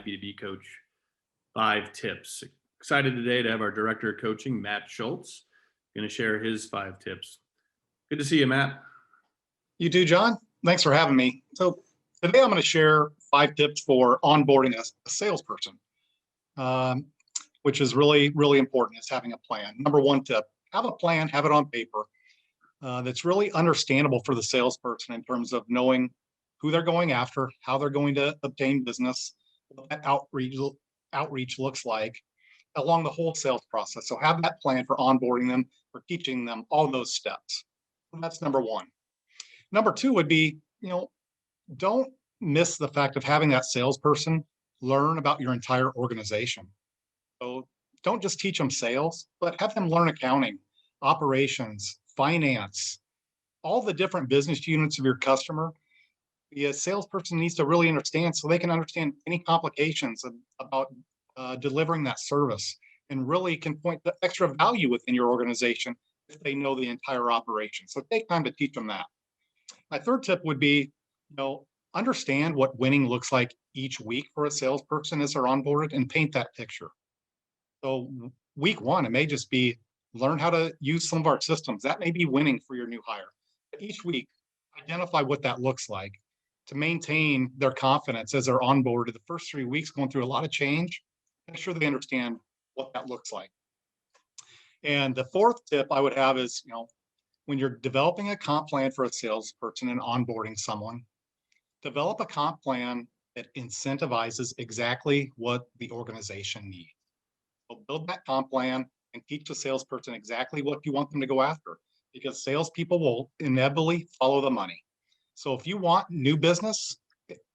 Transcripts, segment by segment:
B2B coach 5 tips. Excited today to have our director of coaching, Matt Schultz, going to share his 5 tips. Good to see you, Matt. You too, John. Thanks for having me. So today I'm going to share 5 tips for onboarding a salesperson, which is really, really important, is having a plan. Number 1 tip, have a plan, have it on paper. That's really understandable for the salesperson in terms of knowing who they're going after, how they're going to obtain business, what that outreach looks like along the whole sales process. So have that plan for onboarding them, for teaching them all those steps. And that's number 1. Number 2 would be, don't miss the fact of having that salesperson learn about your entire organization. So don't just teach them sales, but have them learn accounting, operations, finance, all the different business units of your customer. The salesperson needs to really understand so they can understand any complications about delivering that service, and really can point the extra value within your organization if they know the entire operation. So take time to teach them that. My 3rd tip would be, understand what winning looks like each week for a salesperson as they're onboarded, and paint that picture. So week 1, it may just be learn how to use some of our systems. That may be winning for your new hire. But each week, identify what that looks like to maintain their confidence as they're onboarded. The first 3 weeks going through a lot of change, make sure they understand what that looks like. And the 4th tip I would have is, when you're developing a comp plan for a salesperson and onboarding someone, develop a comp plan that incentivizes exactly what the organization needs. So build that comp plan and teach the salesperson exactly what you want them to go after, because salespeople will inevitably follow the money. So if you want new business,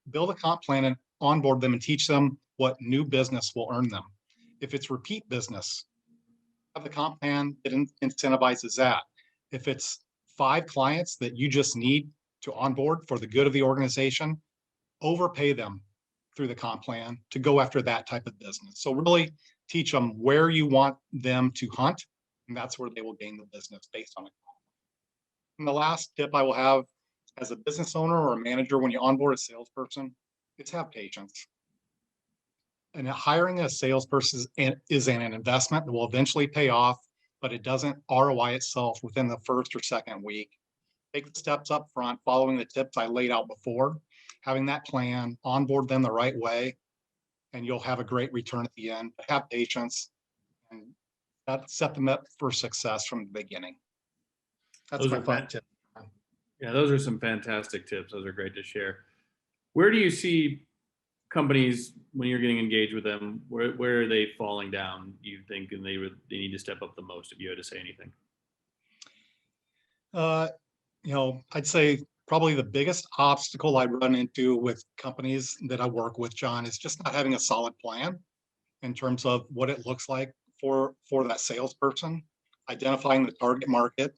build a comp plan and onboard them and teach them what new business will earn them. If it's repeat business, have the comp plan that incentivizes that. If it's 5 clients that you just need to onboard for the good of the organization, overpay them through the comp plan to go after that type of business. So really teach them where you want them to hunt, and that's where they will gain the business based on it. And the last tip I will have as a business owner or a manager when you onboard a salesperson is have patience. And hiring a salesperson is an investment that will eventually pay off, but it doesn't ROI itself within the 1st or 2nd week. Take the steps up front, following the tips I laid out before, having that plan, onboard them the right way, and you'll have a great return at the end. But have patience, and that set them up for success from the beginning. That's my 5 tips. Yeah, those are some fantastic tips. Those are great to share. Where do you see companies, when you're getting engaged with them, where are they falling down, you think, and they need to step up the most, if you had to say anything? I'd say probably the biggest obstacle I run into with companies that I work with, John, is just not having a solid plan in terms of what it looks like for that salesperson, identifying the target market,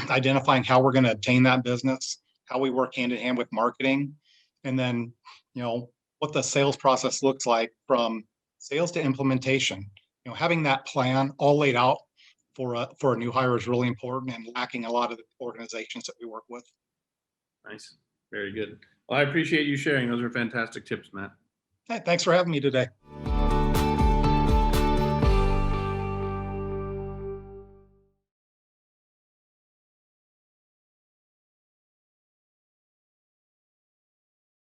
identifying how we're going to obtain that business, how we work hand in hand with marketing, and then, what the sales process looks like from sales to implementation. Having that plan all laid out for a new hire is really important, and lacking a lot of the organizations that we work with. Nice. Very good. Well, I appreciate you sharing. Those are fantastic tips, Matt. Hey, thanks for having me today.